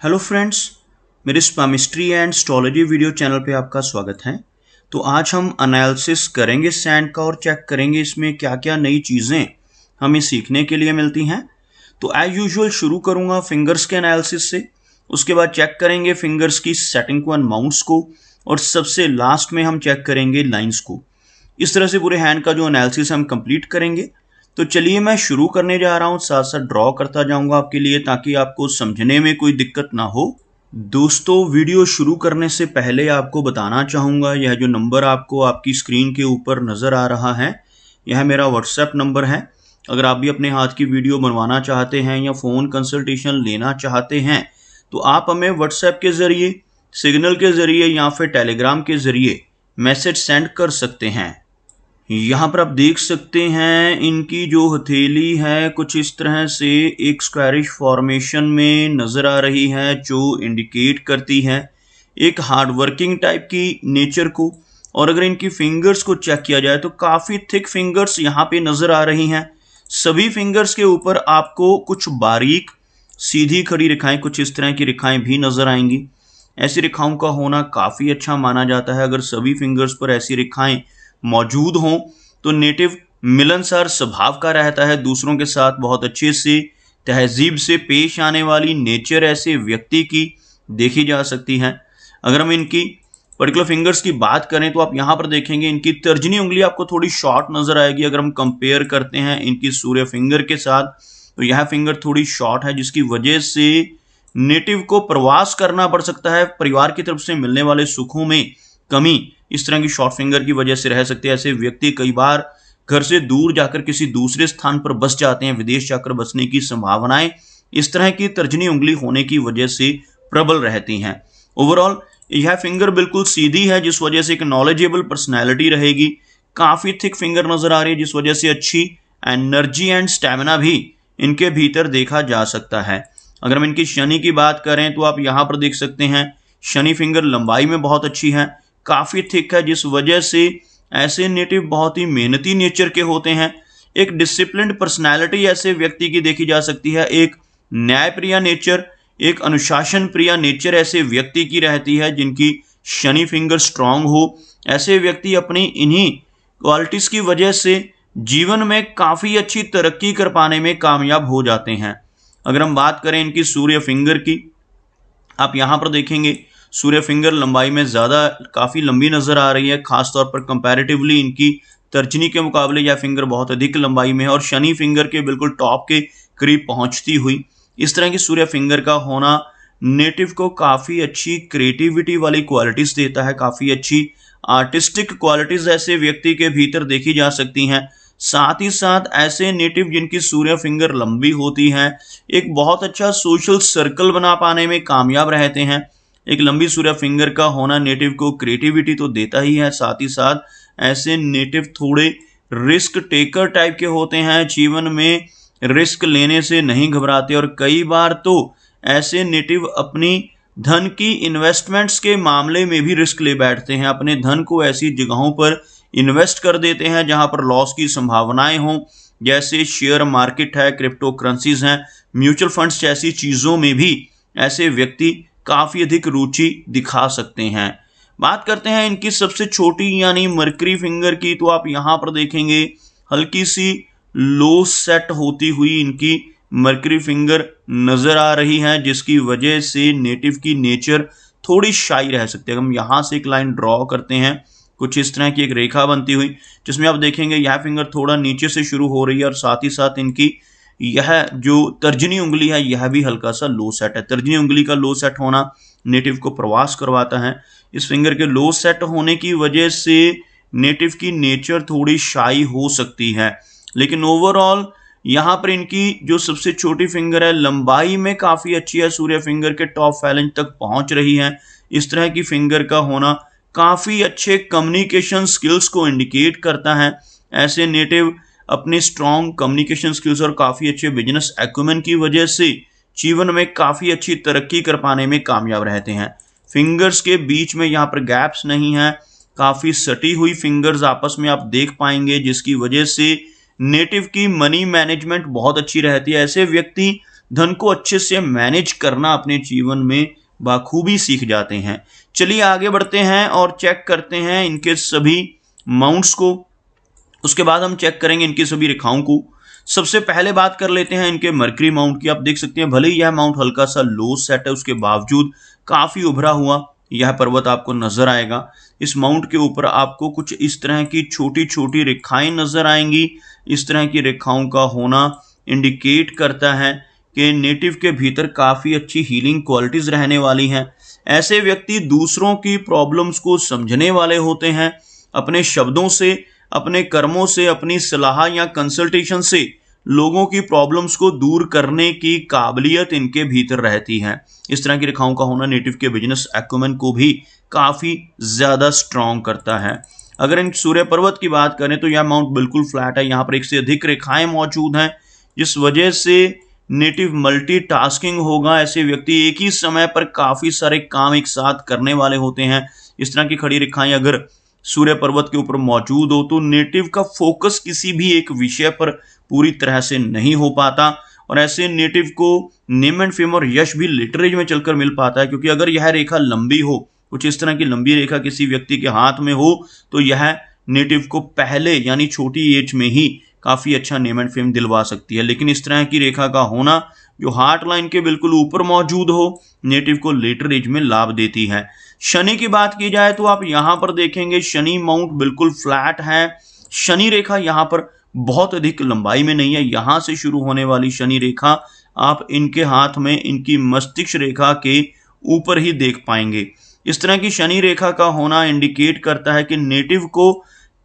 Hello friends, मेरे स्पामिस्ट्री and astrology video channel पे आपका स्वागत है। तो आज हम एनालिसिस करेंगे सैंड का और चेक करेंगे इसमें क्या क्या नई चीज़ें हमें सीखने के लिए मिलती हैं। तो एज यूजुअल शुरू करूँगा फिंगर्स के एनालिसिस से, उसके बाद चेक करेंगे फिंगर्स की सेटिंग को एंड माउंट्स को, और सबसे लास्ट में हम चेक करेंगे लाइंस को। इस तरह से पूरे हैंड का जो एनालिसिस हम कंप्लीट करेंगे। तो चलिए मैं शुरू करने जा रहा हूँ, साथ साथ ड्रॉ करता जाऊंगा आपके लिए ताकि आपको समझने में कोई दिक्कत ना हो। दोस्तों, वीडियो शुरू करने से पहले आपको बताना चाहूँगा, यह जो नंबर आपको आपकी स्क्रीन के ऊपर नज़र आ रहा है, यह मेरा व्हाट्सएप नंबर है। अगर आप भी अपने हाथ की वीडियो बनवाना चाहते हैं या फ़ोन कंसल्टेशन लेना चाहते हैं तो आप हमें व्हाट्सएप के ज़रिए, सिग्नल के ज़रिए या फिर टेलीग्राम के ज़रिए मैसेज सेंड कर सकते हैं। यहाँ पर आप देख सकते हैं इनकी जो हथेली है कुछ इस तरह से एक स्क्वायरिश फॉर्मेशन में नज़र आ रही है, जो इंडिकेट करती है एक हार्डवर्किंग टाइप की नेचर को। और अगर इनकी फिंगर्स को चेक किया जाए तो काफ़ी थिक फिंगर्स यहाँ पे नज़र आ रही हैं। सभी फिंगर्स के ऊपर आपको कुछ बारीक सीधी खड़ी रेखाएं, कुछ इस तरह की रेखाएं भी नज़र आएंगी। ऐसी रेखाओं का होना काफ़ी अच्छा माना जाता है। अगर सभी फिंगर्स पर ऐसी रेखाएं मौजूद हों तो नेटिव मिलनसार स्वभाव का रहता है, दूसरों के साथ बहुत अच्छे से तहजीब से पेश आने वाली नेचर ऐसे व्यक्ति की देखी जा सकती है। अगर हम इनकी पर्टिकुलर फिंगर्स की बात करें तो आप यहाँ पर देखेंगे इनकी तर्जनी उंगली आपको थोड़ी शॉर्ट नजर आएगी। अगर हम कंपेयर करते हैं इनकी सूर्य फिंगर के साथ तो यह फिंगर थोड़ी शॉर्ट है, जिसकी वजह से नेटिव को प्रवास करना पड़ सकता है। परिवार की तरफ से मिलने वाले सुखों में कमी इस तरह की शॉर्ट फिंगर की वजह से रह सकती है। ऐसे व्यक्ति कई बार घर से दूर जाकर किसी दूसरे स्थान पर बस जाते हैं, विदेश जाकर बसने की संभावनाएं इस तरह की तर्जनी उंगली होने की वजह से प्रबल रहती हैं। ओवरऑल यह फिंगर बिल्कुल सीधी है, जिस वजह से एक नॉलेजेबल पर्सनैलिटी रहेगी। काफ़ी थिक फिंगर नज़र आ रही है, जिस वजह से अच्छी एनर्जी एंड स्टेमिना भी इनके भीतर देखा जा सकता है। अगर हम इनकी शनि की बात करें तो आप यहाँ पर देख सकते हैं शनि फिंगर लंबाई में बहुत अच्छी है, काफ़ी थिक है, जिस वजह से ऐसे नेटिव बहुत ही मेहनती नेचर के होते हैं। एक डिसिप्लिन्ड पर्सनैलिटी ऐसे व्यक्ति की देखी जा सकती है। एक न्यायप्रिय नेचर, एक अनुशासन प्रिय नेचर ऐसे व्यक्ति की रहती है जिनकी शनि फिंगर स्ट्रांग हो। ऐसे व्यक्ति अपनी इन्हीं क्वालिटीज की वजह से जीवन में काफ़ी अच्छी तरक्की कर पाने में कामयाब हो जाते हैं। अगर हम बात करें इनकी सूर्य फिंगर की, आप यहाँ पर देखेंगे सूर्य फिंगर लंबाई में ज़्यादा काफ़ी लंबी नज़र आ रही है। खासतौर पर कंपैरेटिवली इनकी तर्जनी के मुकाबले यह फिंगर बहुत अधिक लंबाई में है और शनि फिंगर के बिल्कुल टॉप के करीब पहुँचती हुई। इस तरह की सूर्य फिंगर का होना नेटिव को काफ़ी अच्छी क्रिएटिविटी वाली क्वालिटीज़ देता है, काफ़ी अच्छी आर्टिस्टिक क्वालिटीज़ ऐसे व्यक्ति के भीतर देखी जा सकती हैं। साथ ही साथ ऐसे नेटिव जिनकी सूर्य फिंगर लंबी होती है एक बहुत अच्छा सोशल सर्कल बना पाने में कामयाब रहते हैं। एक लंबी सूर्य फिंगर का होना नेटिव को क्रिएटिविटी तो देता ही है, साथ ही साथ ऐसे नेटिव थोड़े रिस्क टेकर टाइप के होते हैं। जीवन में रिस्क लेने से नहीं घबराते और कई बार तो ऐसे नेटिव अपनी धन की इन्वेस्टमेंट्स के मामले में भी रिस्क ले बैठते हैं। अपने धन को ऐसी जगहों पर इन्वेस्ट कर देते हैं जहां पर लॉस की संभावनाएं हों, जैसे शेयर मार्केट है, क्रिप्टो करेंसीज हैं, म्यूचुअल फंड्स जैसी चीज़ों में भी ऐसे व्यक्ति काफ़ी अधिक रुचि दिखा सकते हैं। बात करते हैं इनकी सबसे छोटी यानी मरकरी फिंगर की, तो आप यहाँ पर देखेंगे हल्की सी लो सेट होती हुई इनकी मरकरी फिंगर नज़र आ रही है, जिसकी वजह से नेटिव की नेचर थोड़ी शाई रह सकती है। हम यहाँ से एक लाइन ड्रॉ करते हैं, कुछ इस तरह की एक रेखा बनती हुई, जिसमें आप देखेंगे यह फिंगर थोड़ा नीचे से शुरू हो रही है और साथ ही साथ इनकी यह जो तर्जनी उंगली है यह भी हल्का सा लो सेट है। तर्जनी उंगली का लो सेट होना नेटिव को प्रवास करवाता है। इस फिंगर के लो सेट होने की वजह से नेटिव की नेचर थोड़ी शाई हो सकती है, लेकिन ओवरऑल यहाँ पर इनकी जो सबसे छोटी फिंगर है लंबाई में काफ़ी अच्छी है, सूर्य फिंगर के टॉप फैलेंज तक पहुँच रही है। इस तरह की फिंगर का होना काफ़ी अच्छे कम्युनिकेशन स्किल्स को इंडिकेट करता है। ऐसे नेटिव अपने स्ट्रॉन्ग कम्युनिकेशन स्किल्स और काफ़ी अच्छे बिजनेस एक्यूमेन की वजह से जीवन में काफ़ी अच्छी तरक्की कर पाने में कामयाब रहते हैं। फिंगर्स के बीच में यहाँ पर गैप्स नहीं हैं, काफ़ी सटी हुई फिंगर्स आपस में आप देख पाएंगे, जिसकी वजह से नेटिव की मनी मैनेजमेंट बहुत अच्छी रहती है। ऐसे व्यक्ति धन को अच्छे से मैनेज करना अपने जीवन में बाखूबी सीख जाते हैं। चलिए आगे बढ़ते हैं और चेक करते हैं इनके सभी माउंट्स को। उसके बाद हम चेक करेंगे इनकी सभी रेखाओं को। सबसे पहले बात कर लेते हैं इनके मरकरी माउंट की। आप देख सकते हैं भले ही यह माउंट हल्का सा लो सेट है, उसके बावजूद काफी उभरा हुआ यह पर्वत आपको नजर आएगा। इस माउंट के ऊपर आपको कुछ इस तरह की छोटी छोटी रेखाएं नजर आएंगी। इस तरह की रेखाओं का होना इंडिकेट करता है कि नेटिव के भीतर काफी अच्छी हीलिंग क्वालिटीज रहने वाली हैं। ऐसे व्यक्ति दूसरों की प्रॉब्लम्स को समझने वाले होते हैं। अपने शब्दों से, अपने कर्मों से, अपनी सलाह या कंसल्टेशन से लोगों की प्रॉब्लम्स को दूर करने की काबिलियत इनके भीतर रहती है। इस तरह की रेखाओं का होना नेटिव के बिजनेस एक्यूमेन को भी काफी ज्यादा स्ट्रॉन्ग करता है। अगर इन सूर्य पर्वत की बात करें तो यह माउंट बिल्कुल फ्लैट है। यहाँ पर एक से अधिक रेखाएं मौजूद हैं, जिस वजह से नेटिव मल्टीटास्किंग होगा। ऐसे व्यक्ति एक ही समय पर काफी सारे काम एक साथ करने वाले होते हैं। इस तरह की खड़ी रेखाएं अगर सूर्य पर्वत के ऊपर मौजूद हो तो नेटिव का फोकस किसी भी एक विषय पर पूरी तरह से नहीं हो पाता, और ऐसे नेटिव को नेम एंड फेम और यश भी लेटर एज में चलकर मिल पाता है। क्योंकि अगर यह रेखा लंबी हो, कुछ इस तरह की लंबी रेखा किसी व्यक्ति के हाथ में हो, तो यह नेटिव को पहले यानी छोटी एज में ही काफी अच्छा नेम एंड फेम दिलवा सकती है। लेकिन इस तरह की रेखा का होना जो हार्ट लाइन के बिल्कुल ऊपर मौजूद हो, नेटिव को लेटर एज में लाभ देती है। शनि की बात की जाए तो आप यहां पर देखेंगे शनि माउंट बिल्कुल फ्लैट है। शनि रेखा यहां पर बहुत अधिक लंबाई में नहीं है। यहां से शुरू होने वाली शनि रेखा आप इनके हाथ में इनकी मस्तिष्क रेखा के ऊपर ही देख पाएंगे। इस तरह की शनि रेखा का होना इंडिकेट करता है कि नेटिव को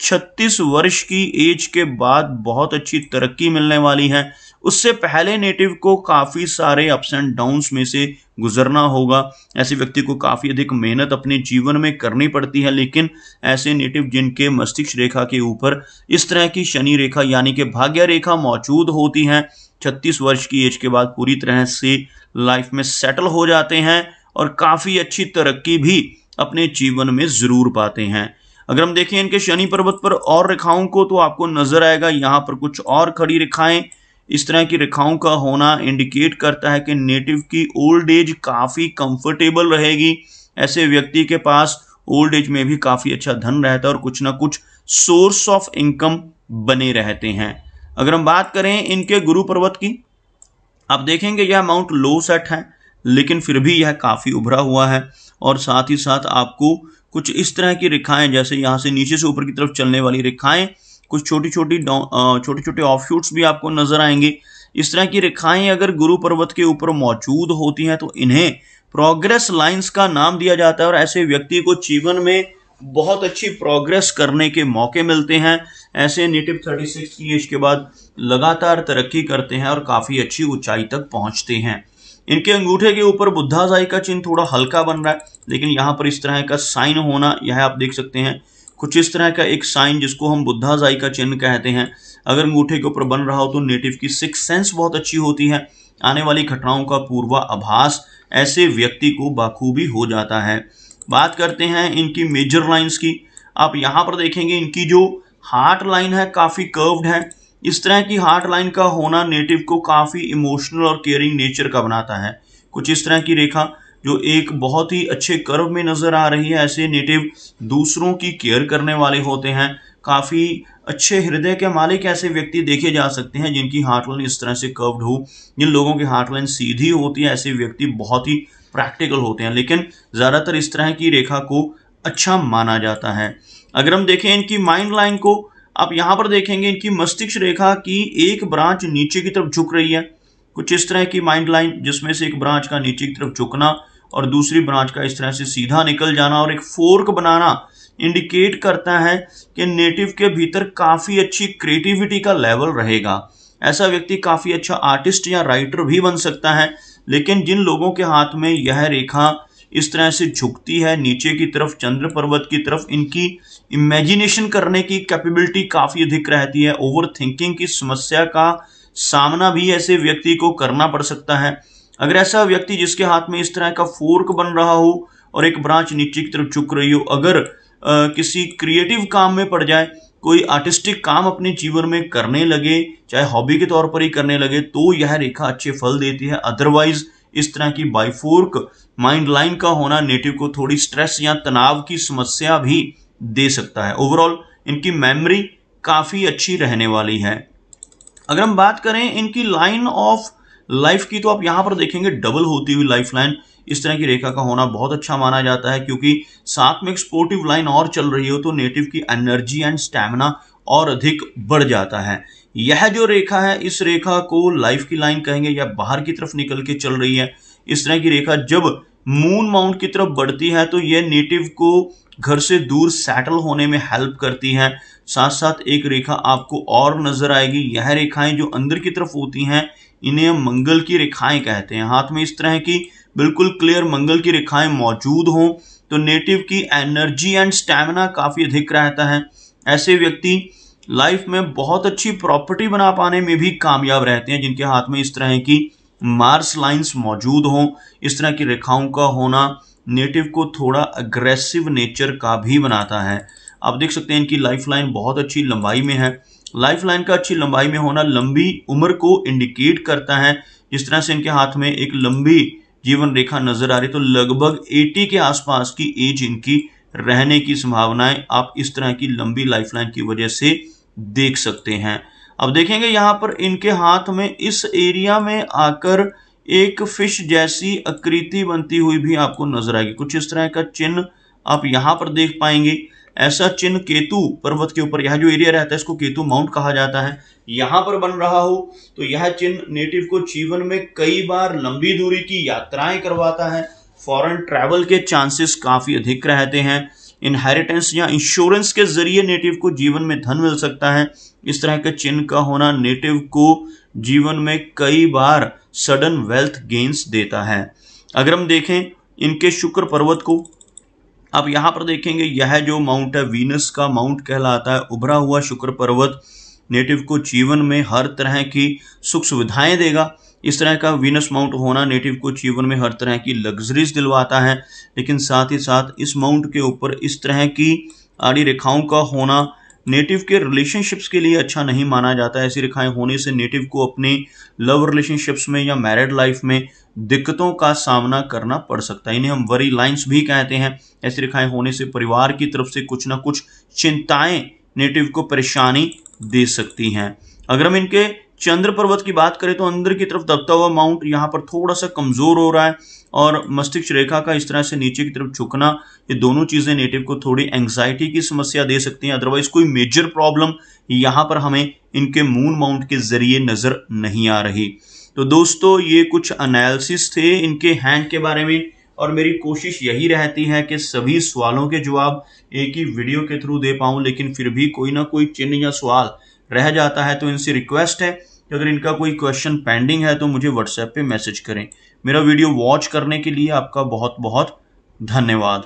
36 वर्ष की एज के बाद बहुत अच्छी तरक्की मिलने वाली है। उससे पहले नेटिव को काफी सारे अप्स एंड डाउन्स में से गुजरना होगा। ऐसे व्यक्ति को काफी अधिक मेहनत अपने जीवन में करनी पड़ती है। लेकिन ऐसे नेटिव जिनके मस्तिष्क रेखा के ऊपर इस तरह की शनि रेखा यानी कि भाग्य रेखा मौजूद होती है, 36 वर्ष की एज के बाद पूरी तरह से लाइफ में सेटल हो जाते हैं और काफी अच्छी तरक्की भी अपने जीवन में जरूर पाते हैं। अगर हम देखें इनके शनि पर्वत पर और रेखाओं को तो आपको नजर आएगा यहाँ पर कुछ और खड़ी रेखाएं। इस तरह की रेखाओं का होना इंडिकेट करता है कि नेटिव की ओल्ड एज काफी कंफर्टेबल रहेगी। ऐसे व्यक्ति के पास ओल्ड एज में भी काफी अच्छा धन रहता है और कुछ ना कुछ सोर्स ऑफ इनकम बने रहते हैं। अगर हम बात करें इनके गुरु पर्वत की, आप देखेंगे यह माउंट लो सेट है, लेकिन फिर भी यह काफी उभरा हुआ है। और साथ ही साथ आपको कुछ इस तरह की रेखाएं, जैसे यहाँ से नीचे से ऊपर की तरफ चलने वाली रेखाएं, कुछ छोटी छोटे ऑफशूट्स भी आपको नजर आएंगे। इस तरह की रेखाएं अगर गुरु पर्वत के ऊपर मौजूद होती हैं तो इन्हें प्रोग्रेस लाइंस का नाम दिया जाता है। और ऐसे व्यक्ति को जीवन में बहुत अच्छी प्रोग्रेस करने के मौके मिलते हैं। ऐसे नेटिव 36 की एज के बाद लगातार तरक्की करते हैं और काफी अच्छी ऊंचाई तक पहुंचते हैं। इनके अंगूठे के ऊपर बुद्धाजाई का चिन्ह थोड़ा हल्का बन रहा है, लेकिन यहाँ पर इस तरह का साइन होना, यह आप देख सकते हैं कुछ इस तरह का एक साइन जिसको हम बुद्धाजाई का चिन्ह कहते हैं, अगर अंगूठे के ऊपर बन रहा हो तो नेटिव की सिक्स सेंस बहुत अच्छी होती है। आने वाली घटनाओं का पूर्वाभास ऐसे व्यक्ति को बाखूबी हो जाता है। बात करते हैं इनकी मेजर लाइंस की। आप यहाँ पर देखेंगे इनकी जो हार्ट लाइन है काफी कर्व्ड है। इस तरह की हार्ट लाइन का होना नेटिव को काफी इमोशनल और केयरिंग नेचर का बनाता है। कुछ इस तरह की रेखा जो एक बहुत ही अच्छे कर्व में नजर आ रही है, ऐसे नेटिव दूसरों की केयर करने वाले होते हैं। काफी अच्छे हृदय के मालिक ऐसे व्यक्ति देखे जा सकते हैं जिनकी हार्ट लाइन इस तरह से कर्व्ड हो। जिन लोगों की हार्ट लाइन सीधी होती है ऐसे व्यक्ति बहुत ही प्रैक्टिकल होते हैं, लेकिन ज्यादातर इस तरह की रेखा को अच्छा माना जाता है। अगर हम देखें इनकी माइंड लाइन को, आप यहाँ पर देखेंगे इनकी मस्तिष्क रेखा की एक ब्रांच नीचे की तरफ झुक रही है। कुछ इस तरह की माइंड लाइन जिसमें से एक ब्रांच का नीचे की तरफ झुकना और दूसरी ब्रांच का इस तरह से सीधा निकल जाना और एक फोर्क बनाना इंडिकेट करता है कि नेटिव के भीतर काफी अच्छी क्रिएटिविटी का लेवल रहेगा। ऐसा व्यक्ति काफी अच्छा आर्टिस्ट या राइटर भी बन सकता है। लेकिन जिन लोगों के हाथ में यह रेखा इस तरह से झुकती है नीचे की तरफ, चंद्र पर्वत की तरफ, इनकी इमेजिनेशन करने की कैपेबिलिटी काफी अधिक रहती है। ओवर थिंकिंग की समस्या का सामना भी ऐसे व्यक्ति को करना पड़ सकता है। अगर ऐसा व्यक्ति जिसके हाथ में इस तरह का फोर्क बन रहा हो और एक ब्रांच नीचे की तरफ झुक रही हो, अगर किसी क्रिएटिव काम में पड़ जाए कोई आर्टिस्टिक काम अपने जीवन में करने लगे, चाहे हॉबी के तौर पर ही करने लगे, तो यह रेखा अच्छे फल देती है। अदरवाइज इस तरह की बाइफोर्क माइंड लाइन का होना नेटिव को थोड़ी स्ट्रेस या तनाव की समस्या भी दे सकता है। ओवरऑल इनकी मेमोरी काफी अच्छी रहने वाली है। अगर हम बात करें इनकी लाइन ऑफ लाइफ की, तो आप यहां पर देखेंगे डबल होती हुई लाइफ लाइन। इस तरह की रेखा का होना बहुत अच्छा माना जाता है, क्योंकि साथ में एक स्पोर्टिव लाइन और चल रही हो तो नेटिव की एनर्जी एंड स्टैमिना और अधिक बढ़ जाता है। यह जो रेखा है, इस रेखा को लाइफ की लाइन कहेंगे या बाहर की तरफ निकल के चल रही है। इस तरह की रेखा जब मून माउंट की तरफ बढ़ती है तो यह नेटिव को घर से दूर सेटल होने में हेल्प करती है। साथ साथ एक रेखा आपको और नजर आएगी, यह रेखाएं जो अंदर की तरफ होती हैं इन्हें हम मंगल की रेखाएं कहते हैं। हाथ में इस तरह की बिल्कुल क्लियर मंगल की रेखाएं मौजूद हों तो नेटिव की एनर्जी एंड स्टैमिना काफी अधिक रहता है। ऐसे व्यक्ति लाइफ में बहुत अच्छी प्रॉपर्टी बना पाने में भी कामयाब रहते हैं जिनके हाथ में इस तरह की मार्स लाइंस मौजूद हों। इस तरह की रेखाओं का होना नेटिव को थोड़ा अग्रेसिव नेचर का भी बनाता है। आप देख सकते हैं इनकी लाइफ लाइन बहुत अच्छी लंबाई में है। लाइफ लाइन का अच्छी लंबाई में होना लंबी उम्र को इंडिकेट करता है। जिस तरह से इनके हाथ में एक लंबी जीवन रेखा नजर आ रही, तो लगभग 80 के आसपास की एज इनकी रहने की संभावनाएं आप इस तरह की लंबी लाइफ लाइन की वजह से देख सकते हैं। अब देखेंगे यहाँ पर इनके हाथ में इस एरिया में आकर एक फिश जैसी आकृति बनती हुई भी आपको नजर आएगी। कुछ इस तरह का चिन्ह आप यहाँ पर देख पाएंगे। ऐसा चिन्ह केतु पर्वत के ऊपर, यह जो एरिया रहता है इसको केतु माउंट कहा जाता है, यहाँ पर बन रहा हो तो यह चिन्ह नेटिव को जीवन में कई बार लंबी दूरी की यात्राएं करवाता है। फॉरेन ट्रैवल के चांसेस काफी अधिक रहते हैं। इनहेरिटेंस या इंश्योरेंस के जरिए नेटिव को जीवन में धन मिल सकता है। इस तरह के चिन्ह का होना नेटिव को जीवन में कई बार सडन वेल्थ गेन्स देता है। अगर हम देखें इनके शुक्र पर्वत को, आप यहाँ पर देखेंगे यह जो माउंट है वीनस का माउंट कहलाता है। उभरा हुआ शुक्र पर्वत नेटिव को जीवन में हर तरह की सुख सुविधाएं देगा। इस तरह का वीनस माउंट होना नेटिव को जीवन में हर तरह की लग्जरीज दिलवाता है, लेकिन साथ ही साथ इस माउंट के ऊपर इस तरह की आड़ी रेखाओं का होना नेटिव के रिलेशनशिप्स के लिए अच्छा नहीं माना जाता। ऐसी रेखाएं होने से नेटिव को अपने लव रिलेशनशिप्स में या मैरिड लाइफ में दिक्कतों का सामना करना पड़ सकता है। इन्हें हम वरी लाइंस भी कहते हैं। ऐसी रेखाएं होने से परिवार की तरफ से कुछ ना कुछ चिंताएं नेटिव को परेशानी दे सकती हैं। अगर हम इनके चंद्र पर्वत की बात करें तो अंदर की तरफ दबता हुआ माउंट यहाँ पर थोड़ा सा कमजोर हो रहा है, और मस्तिष्क रेखा का इस तरह से नीचे की तरफ झुकना, ये दोनों चीजें नेटिव को थोड़ी एंग्जाइटी की समस्या दे सकती हैं। अदरवाइज कोई मेजर प्रॉब्लम यहाँ पर हमें इनके मून माउंट के जरिए नजर नहीं आ रही। तो दोस्तों ये कुछ एनालिसिस थे इनके हैंड के बारे में, और मेरी कोशिश यही रहती है कि सभी सवालों के जवाब एक ही वीडियो के थ्रू दे पाऊं, लेकिन फिर भी कोई ना कोई चिन्ह या सवाल रह जाता है। तो इनसे रिक्वेस्ट है कि अगर इनका कोई क्वेश्चन पेंडिंग है तो मुझे व्हाट्सएप पे मैसेज करें। मेरा वीडियो वॉच करने के लिए आपका बहुत बहुत धन्यवाद।